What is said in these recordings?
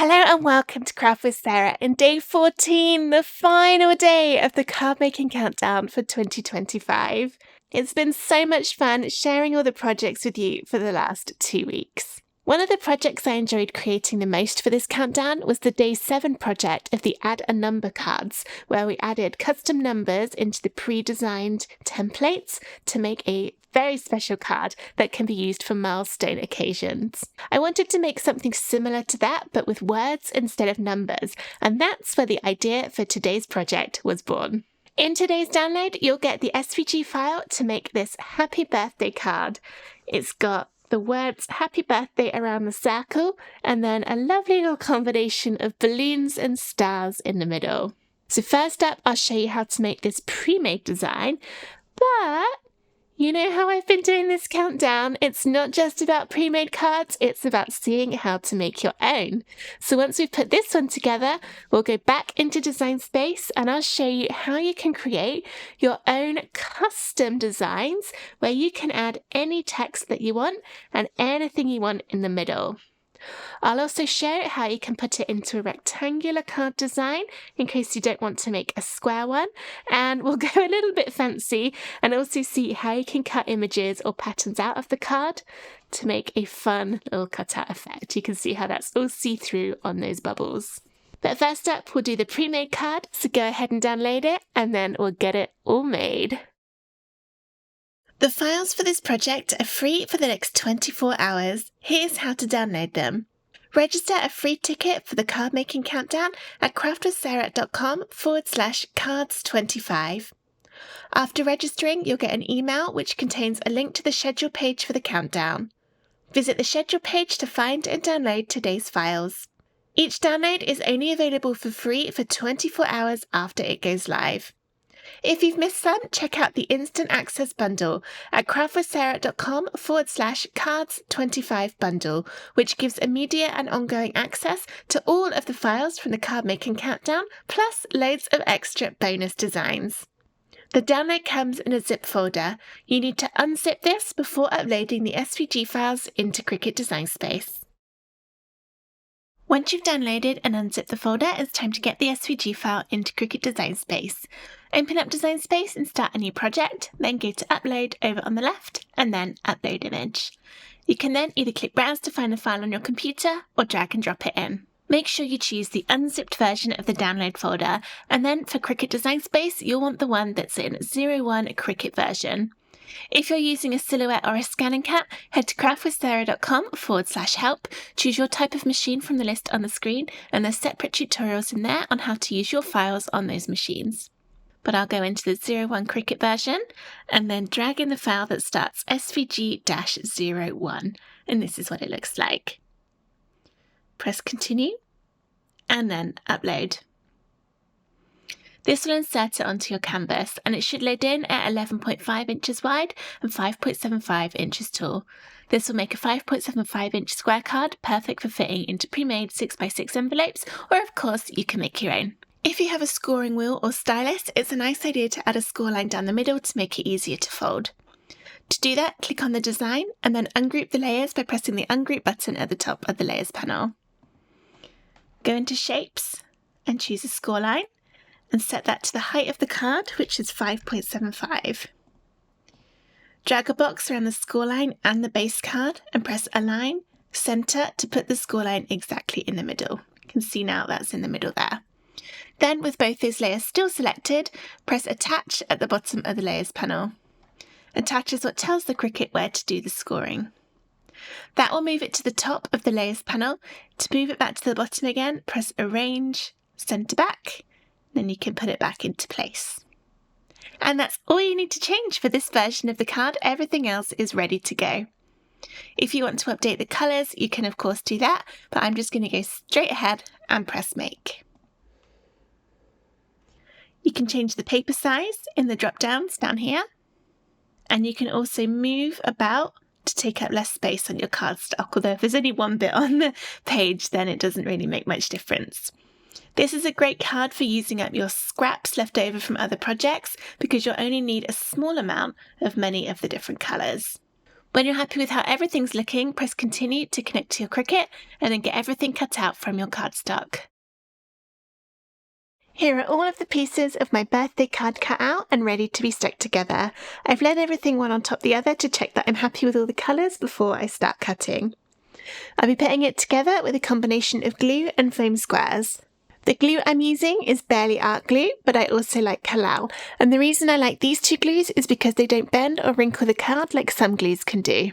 Hello and welcome to Craft with Sarah in day 14, the final day of the card making countdown for 2025. It's been so much fun sharing all the projects with you for the last 2 weeks. One of the projects I enjoyed creating the most for this countdown was the day 7 project of the Add a Number cards, where we added custom numbers into the pre-designed templates to make a very special card that can be used for milestone occasions. I wanted to make something similar to that, but with words instead of numbers, and that's where the idea for today's project was born. In today's download, you'll get the SVG file to make this happy birthday card. It's got the words happy birthday around the circle, and then a lovely little combination of balloons and stars in the middle. So first up, I'll show you how to make this pre-made design, but you know how I've been doing this countdown? It's not just about pre-made cards, it's about seeing how to make your own. So once we've put this one together, we'll go back into Design Space and I'll show you how you can create your own custom designs where you can add any text that you want and anything you want in the middle. I'll also show how you can put it into a rectangular card design in case you don't want to make a square one, and we'll go a little bit fancy and also see how you can cut images or patterns out of the card to make a fun little cutout effect. You can see how that's all see-through on those bubbles. But first up, we'll do the pre-made card, so go ahead and download it and then we'll get it all made. The files for this project are free for the next 24 hours. Here's how to download them. Register a free ticket for the card making countdown at craftwithsarah.com/cards25. After registering, you'll get an email which contains a link to the schedule page for the countdown. Visit the schedule page to find and download today's files. Each download is only available for free for 24 hours after it goes live. If you've missed some, check out the Instant Access Bundle at craftwithsarah.com/cards25 bundle, which gives immediate and ongoing access to all of the files from the card making countdown, plus loads of extra bonus designs. The download comes in a zip folder. You need to unzip this before uploading the SVG files into Cricut Design Space. Once you've downloaded and unzipped the folder, it's time to get the SVG file into Cricut Design Space. Open up Design Space and start a new project, then go to Upload over on the left, and then Upload Image. You can then either click Browse to find the file on your computer, or drag and drop it in. Make sure you choose the unzipped version of the download folder, and then for Cricut Design Space, you'll want the one that's in 01 Cricut version. If you're using a Silhouette or a Scanning Cat, head to craftwithsarah.com/help, choose your type of machine from the list on the screen, and there's separate tutorials in there on how to use your files on those machines. But I'll go into the 01 Cricut version and then drag in the file that starts SVG-01, and this is what it looks like. Press Continue, and then Upload. This will insert it onto your canvas, and it should load in at 11.5 inches wide and 5.75 inches tall. This will make a 5.75 inch square card, perfect for fitting into pre-made 6x6 envelopes, or of course you can make your own. If you have a scoring wheel or stylus, it's a nice idea to add a score line down the middle to make it easier to fold. To do that, click on the design and then ungroup the layers by pressing the Ungroup button at the top of the Layers panel. Go into Shapes and choose a score line and set that to the height of the card, which is 5.75. Drag a box around the score line and the base card and press Align, Center to put the score line exactly in the middle. You can see now that's in the middle there. Then, with both those layers still selected, press Attach at the bottom of the Layers panel. Attach is what tells the Cricut where to do the scoring. That will move it to the top of the Layers panel. To move it back to the bottom again, press Arrange, Center Back, then you can put it back into place. And that's all you need to change for this version of the card. Everything else is ready to go. If you want to update the colours, you can of course do that, but I'm just going to go straight ahead and press Make. You can change the paper size in the drop downs down here, and you can also move about to take up less space on your cardstock, although if there's only one bit on the page then it doesn't really make much difference. This is a great card for using up your scraps left over from other projects because you'll only need a small amount of many of the different colours. When you're happy with how everything's looking, press continue to connect to your Cricut and then get everything cut out from your cardstock. Here are all of the pieces of my birthday card cut out and ready to be stuck together. I've laid everything one on top of the other to check that I'm happy with all the colours before I start cutting. I'll be putting it together with a combination of glue and foam squares. The glue I'm using is Barely Art glue, but I also like Halal, and the reason I like these two glues is because they don't bend or wrinkle the card like some glues can do.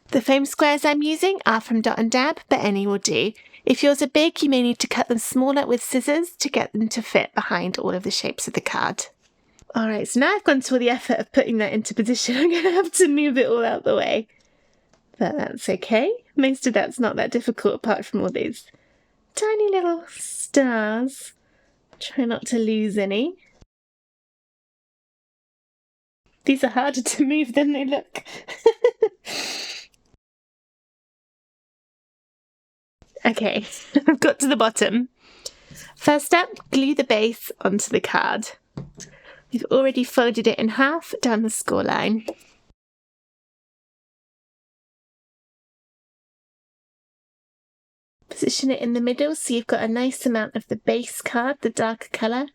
The foam squares I'm using are from Dot and Dab, but any will do. If yours are big, you may need to cut them smaller with scissors to get them to fit behind all of the shapes of the card. Alright, so now I've gone to all the effort of putting that into position, I'm going to have to move it all out the way. But that's okay. Most of that's not that difficult apart from all these tiny little stars. Try not to lose any. These are harder to move than they look. Okay, I've got to the bottom. First step, glue the base onto the card. We've already folded it in half down the score line. Position it in the middle so you've got a nice amount of the base card, the darker colour,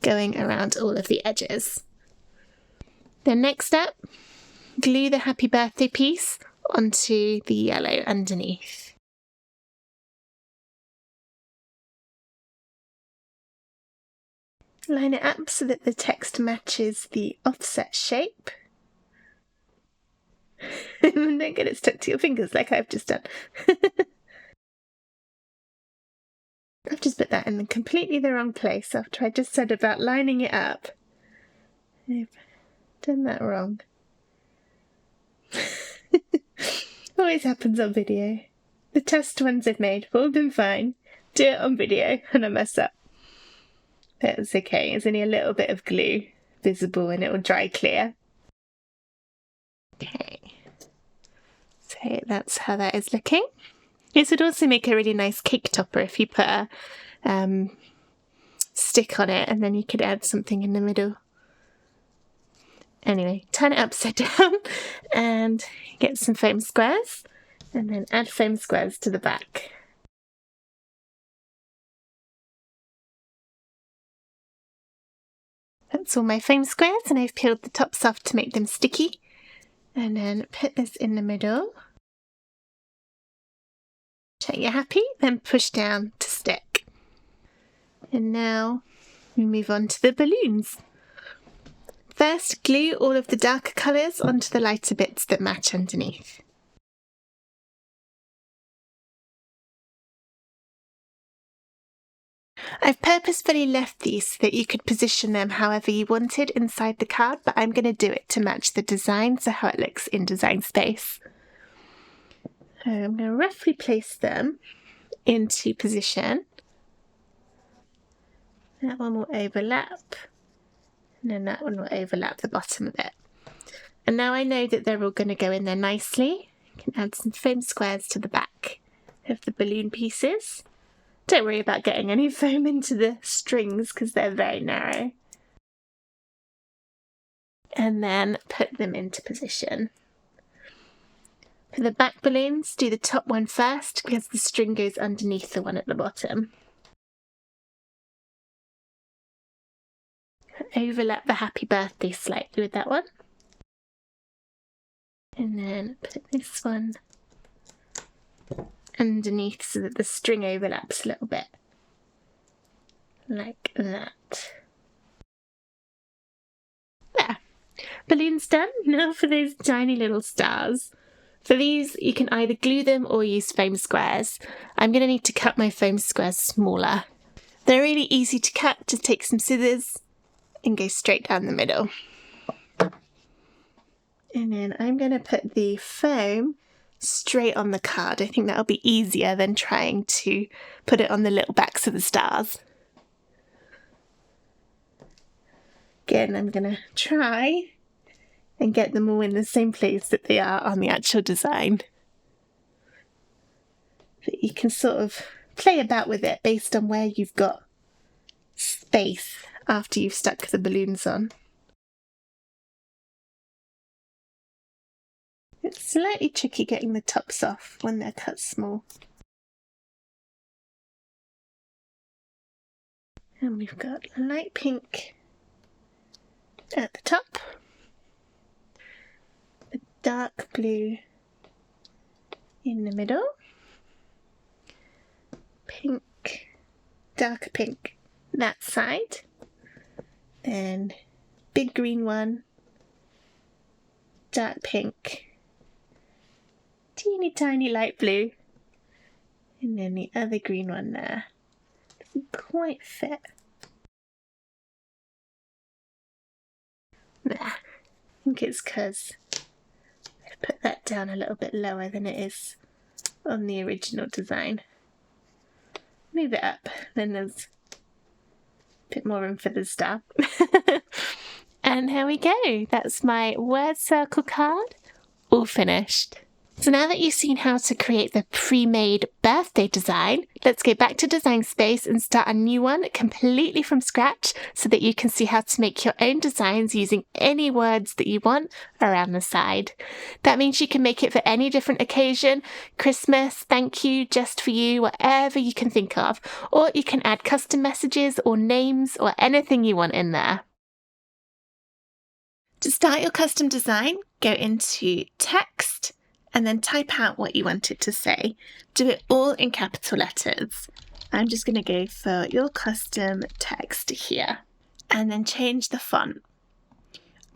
going around all of the edges. Then next step, glue the happy birthday piece onto the yellow underneath. Line it up so that the text matches the offset shape. Don't get it stuck to your fingers like I've just done. I've just put that in completely the wrong place after I just said about lining it up. I've done that wrong. Always happens on video. The test ones I've made have all been fine. Do it on video and I mess up. But it's okay, there's only a little bit of glue visible and it will dry clear. Okay, so that's how that is looking. This would also make a really nice cake topper if you put a stick on it and then you could add something in the middle. Anyway, turn it upside down and get some foam squares and then add foam squares to the back. That's all my foam squares and I've peeled the tops off to make them sticky. And then put this in the middle. Check you're happy, then push down to stick. And now we move on to the balloons. First, glue all of the darker colours onto the lighter bits that match underneath. I've purposefully left these so that you could position them however you wanted inside the card, but I'm going to do it to match the design, so how it looks in Design Space. So I'm going to roughly place them into position. That one will overlap, and then that one will overlap the bottom of it. And now I know that they're all going to go in there nicely. I can add some foam squares to the back of the balloon pieces. Don't worry about getting any foam into the strings because they're very narrow. And then put them into position. For the back balloons, do the top one first because the string goes underneath the one at the bottom. Overlap the happy birthday slightly with that one. And then put this one underneath so that the string overlaps a little bit. Like that. There. Balloons done. Now for those tiny little stars. For these, you can either glue them or use foam squares. I'm going to need to cut my foam squares smaller. They're really easy to cut. Just take some scissors and go straight down the middle. And then I'm going to put the foam straight on the card. I think that'll be easier than trying to put it on the little backs of the stars. Again, I'm going to try and get them all in the same place that they are on the actual design. But you can sort of play about with it based on where you've got space after you've stuck the balloons on. It's slightly tricky getting the tops off when they're cut small. And we've got light pink at the top, a dark blue in the middle, pink, darker pink that side, then big green one, dark pink, teeny tiny light blue, and then the other green one there. Doesn't quite fit. There. I think it's because I've put that down a little bit lower than it is on the original design. Move it up, then there's a bit more room for the star. And here we go. That's my word circle card, all finished. So now that you've seen how to create the pre-made birthday design, let's go back to Design Space and start a new one completely from scratch so that you can see how to make your own designs using any words that you want around the side. That means you can make it for any different occasion, Christmas, thank you, just for you, whatever you can think of. Or you can add custom messages or names or anything you want in there. To start your custom design, go into Text, and then type out what you want it to say. Do it all in capital letters. I'm just going to go for your custom text here, and then change the font.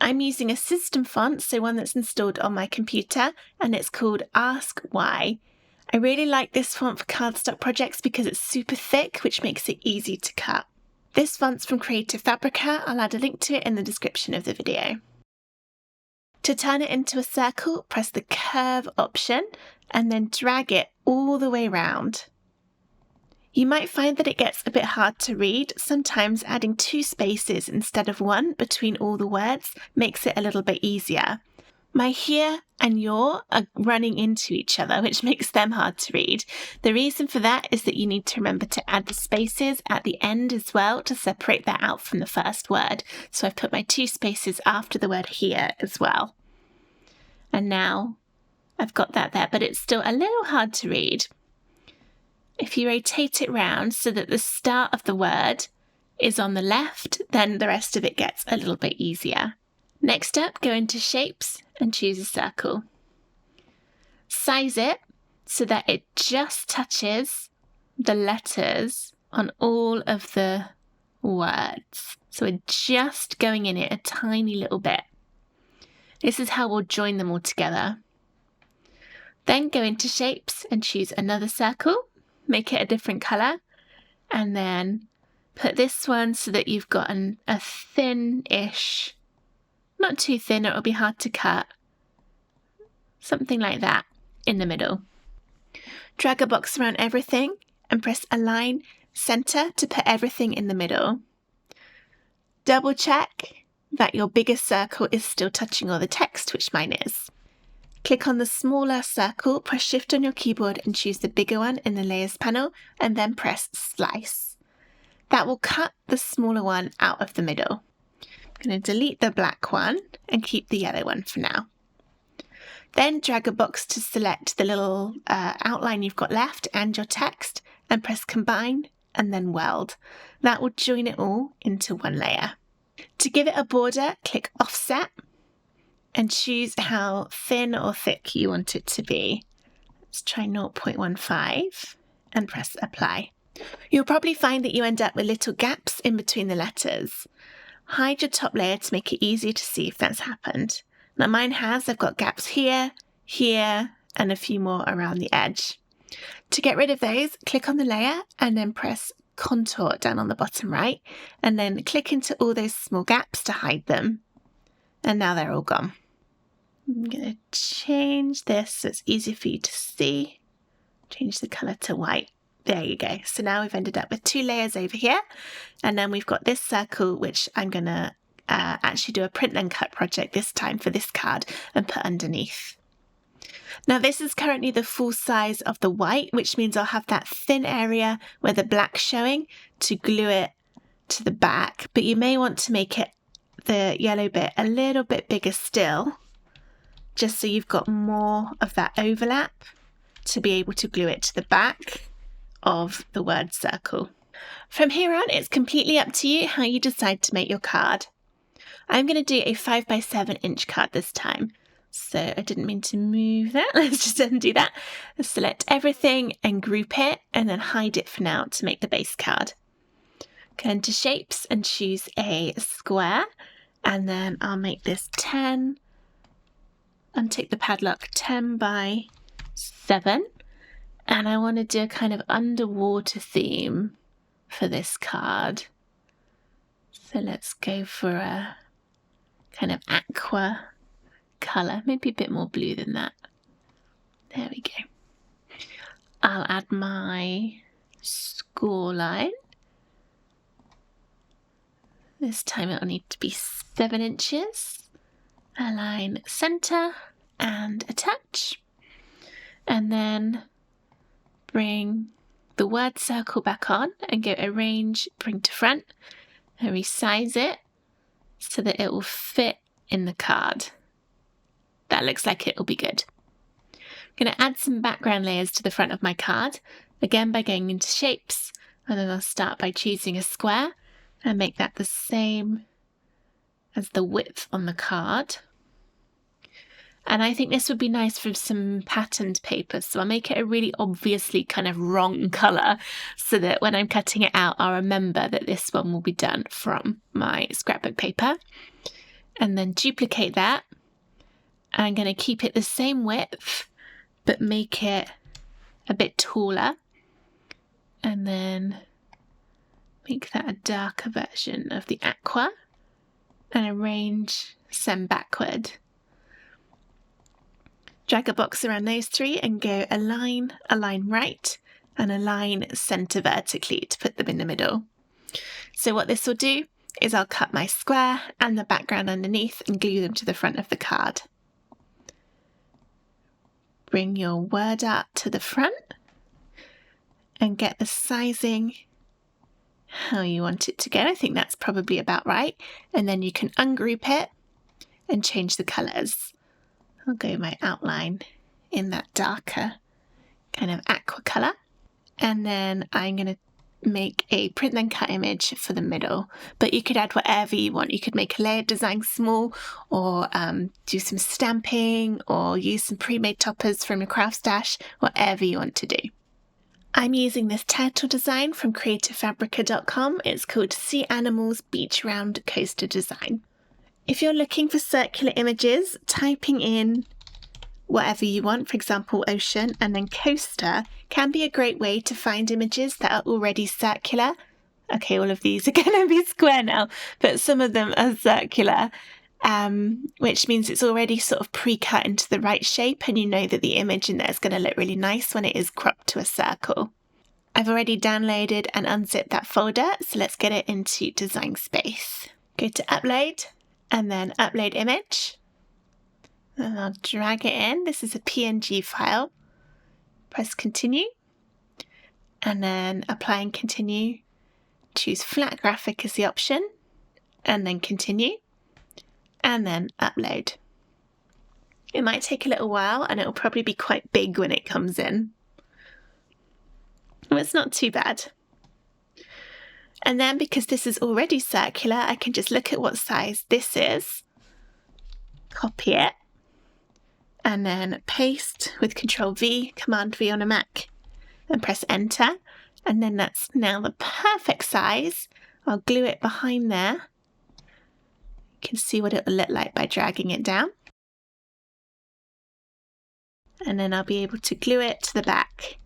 I'm using a system font, so one that's installed on my computer, and it's called Ask Why. I really like this font for cardstock projects because it's super thick, which makes it easy to cut. This font's from Creative Fabrica. I'll add a link to it in the description of the video. To turn it into a circle, press the curve option and then drag it all the way round. You might find that it gets a bit hard to read. Sometimes adding 2 spaces instead of 1 between all the words makes it a little bit easier. My here and your are running into each other, which makes them hard to read. The reason for that is that you need to remember to add the spaces at the end as well to separate that out from the first word. So I've put my 2 spaces after the word here as well. And now I've got that there, but it's still a little hard to read. If you rotate it round so that the start of the word is on the left, then the rest of it gets a little bit easier. Next up, go into Shapes and choose a circle. Size it so that it just touches the letters on all of the words. So we're just going in it a tiny little bit. This is how we'll join them all together. Then go into Shapes and choose another circle, make it a different colour, and then put this one so that you've got a thin-ish, not too thin, it'll be hard to cut, something like that in the middle. Drag a box around everything and press Align Center to put everything in the middle. Double check that your biggest circle is still touching all the text, which mine is. Click on the smaller circle, press Shift on your keyboard and choose the bigger one in the Layers panel, and then press Slice. That will cut the smaller one out of the middle. I'm going to delete the black one and keep the yellow one for now. Then drag a box to select the little outline you've got left and your text, and press Combine and then Weld. That will join it all into one layer. To give it a border, click Offset and choose how thin or thick you want it to be. Let's try 0.15 and press Apply. You'll probably find that you end up with little gaps in between the letters. Hide your top layer to make it easier to see if that's happened. Now mine has, I've got gaps here, here, and a few more around the edge. To get rid of those, click on the layer and then press Contour down on the bottom right, and then click into all those small gaps to hide them. And now they're all gone. I'm going to change this so it's easier for you to see. Change the colour to white. There you go. So now we've ended up with 2 layers over here, and then we've got this circle, which I'm going to actually do a print and cut project this time for this card and put underneath. Now this is currently the full size of the white, which means I'll have that thin area where the black's showing to glue it to the back, but you may want to make it, the yellow bit, a little bit bigger still just so you've got more of that overlap to be able to glue it to the back of the word circle. From here on, it's completely up to you how you decide to make your card. I'm going to do a 5x7" card this time. So I didn't mean to move that. Let's just undo that. Select everything and group it and then hide it for now to make the base card. Go into shapes and choose a square, and then I'll make this 10, untick the padlock, 10x7, and I want to do a kind of underwater theme for this card. So let's go for a kind of aqua colour, maybe a bit more blue than that. There we go. I'll add my score line. This time it'll need to be 7 inches. Align centre and attach. And then bring the word circle back on and go arrange, bring to front, and resize it so that it will fit in the card. That looks like it will be good. I'm going to add some background layers to the front of my card, again by going into shapes, and then I'll start by choosing a square and make that the same as the width on the card. And I think this would be nice for some patterned paper, so I'll make it a really obviously kind of wrong colour so that when I'm cutting it out, I'll remember that this one will be done from my scrapbook paper. And then duplicate that. I'm going to keep it the same width, but make it a bit taller. And then make that a darker version of the aqua and arrange, send backward. Drag a box around those three and go align right, and align centre vertically to put them in the middle. So what this will do is I'll cut my square and the background underneath and glue them to the front of the card. Bring your word art to the front and get the sizing how you want it to go. I think that's probably about right. And then you can ungroup it and change the colours. I'll go my outline in that darker kind of aqua colour. And then I'm going to make a print then cut image for the middle. But you could add whatever you want. You could make a layered design small, or do some stamping, or use some pre-made toppers from your craft stash, whatever you want to do. I'm using this turtle design from creativefabrica.com. It's called Sea Animals Beach Round Coaster Design. If you're looking for circular images, typing in whatever you want, for example, ocean, and then coaster, can be a great way to find images that are already circular. Okay, all of these are going to be square now, but some of them are circular, which means it's already sort of pre-cut into the right shape, and you know that the image in there is going to look really nice when it is cropped to a circle. I've already downloaded and unzipped that folder, so let's get it into Design Space. Go to Upload, and then Upload Image. And I'll drag it in. This is a PNG file. Press Continue. And then Apply and Continue. Choose Flat Graphic as the option. And then Continue. And then Upload. It might take a little while, and it'll probably be quite big when it comes in. Well, it's not too bad. And then because this is already circular, I can just look at what size this is. Copy it. And then paste with Control V, Command V on a Mac, and press Enter. And then that's now the perfect size. I'll glue it behind there. You can see what it will look like by dragging it down. And then I'll be able to glue it to the back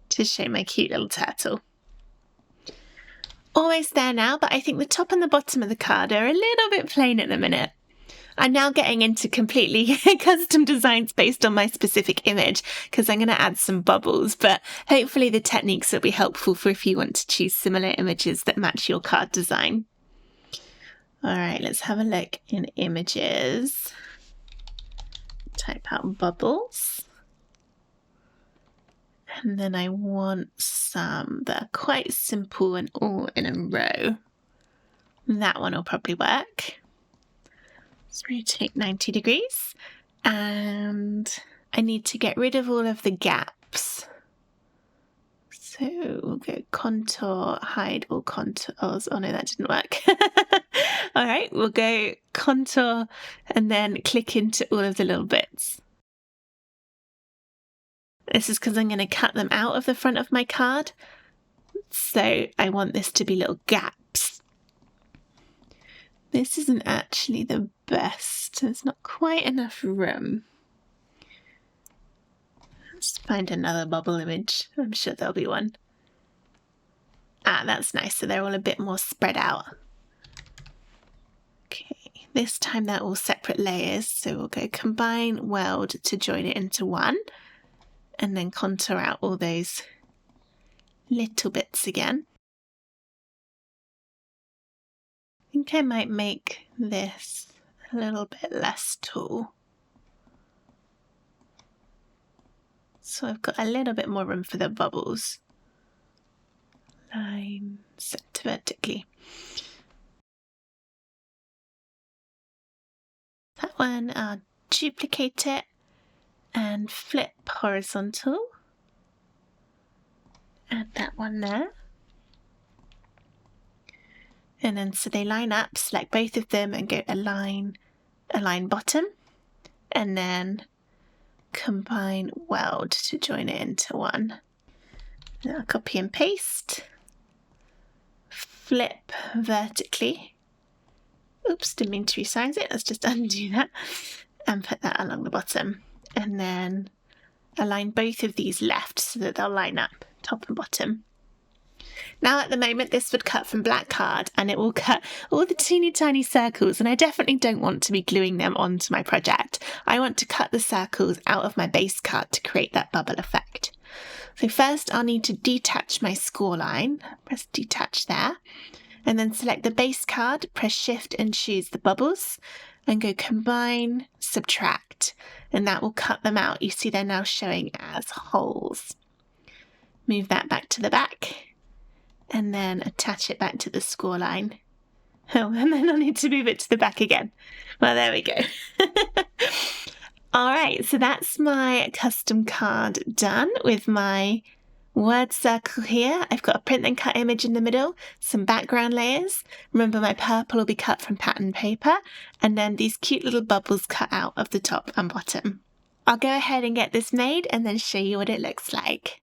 to show my cute little turtle. Almost there now, but I think the top and the bottom of the card are a little bit plain at the minute. I'm now getting into completely custom designs based on my specific image because I'm going to add some bubbles, but hopefully the techniques will be helpful for if you want to choose similar images that match your card design. All right, let's have a look in images. Type out bubbles. And then I want some that are quite simple and all in a row. That one will probably work. Let's rotate 90 degrees. And I need to get rid of all of the gaps. So we'll go contour, hide all contours. Oh no, that didn't work. All right, we'll go contour and then click into all of the little bits. This is because I'm going to cut them out of the front of my card. So I want this to be little gaps. This isn't actually the best. There's not quite enough room. Let's find another bubble image. I'm sure there'll be one. Ah, that's nice. So they're all a bit more spread out. Okay, this time they're all separate layers. So we'll go combine, weld to join it into one. And then contour out all those little bits again. I think I might make this a little bit less tall. So I've got a little bit more room for the bubbles. Line set vertically. That one, I'll duplicate it and flip horizontal. Add that one there. And then so they line up, select both of them and go align bottom. And then combine weld to join it into one. Now copy and paste. Flip vertically. Oops, didn't mean to resize it. Let's just undo that and put that along the bottom. And then align both of these left so that they'll line up, top and bottom. Now at the moment this would cut from black card and it will cut all the teeny tiny circles, and I definitely don't want to be gluing them onto my project. I want to cut the circles out of my base card to create that bubble effect. So first I'll need to detach my score line. Press detach there. And then select the base card, press shift and choose the bubbles and go combine, subtract, and that will cut them out. You see they're now showing as holes. Move that back to the back and then attach it back to the score line. Oh, and then I'll need to move it to the back again. Well, there we go. All right, so that's my custom card done with my word circle here. I've got a print and cut image in the middle, some background layers. Remember my purple will be cut from pattern paper, and then these cute little bubbles cut out of the top and bottom. I'll go ahead and get this made and then show you what it looks like.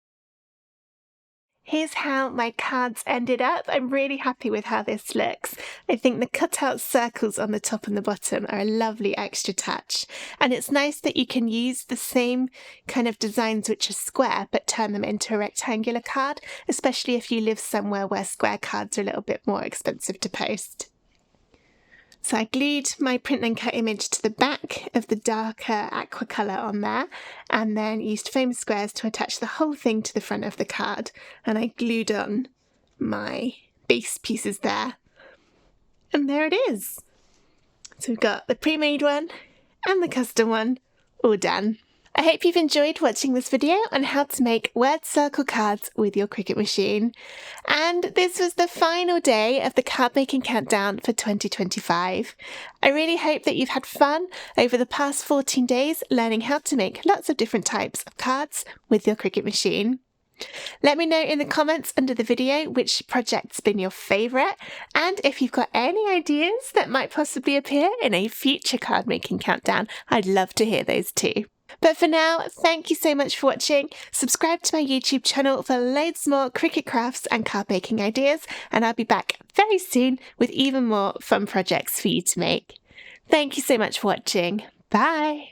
Here's how my cards ended up. I'm really happy with how this looks. I think the cutout circles on the top and the bottom are a lovely extra touch. And it's nice that you can use the same kind of designs which are square but turn them into a rectangular card, especially if you live somewhere where square cards are a little bit more expensive to post. So I glued my print and cut image to the back of the darker aqua colour on there, and then used foam squares to attach the whole thing to the front of the card. And I glued on my base pieces there. And there it is. So we've got the pre-made one and the custom one all done. I hope you've enjoyed watching this video on how to make word circle cards with your Cricut machine. And this was the final day of the card making countdown for 2025. I really hope that you've had fun over the past 14 days learning how to make lots of different types of cards with your Cricut machine. Let me know in the comments under the video which project's been your favourite, and if you've got any ideas that might possibly appear in a future card making countdown, I'd love to hear those too. But for now, thank you so much for watching. Subscribe to my YouTube channel for loads more Cricut crafts and card making ideas, and I'll be back very soon with even more fun projects for you to make. Thank you so much for watching. Bye!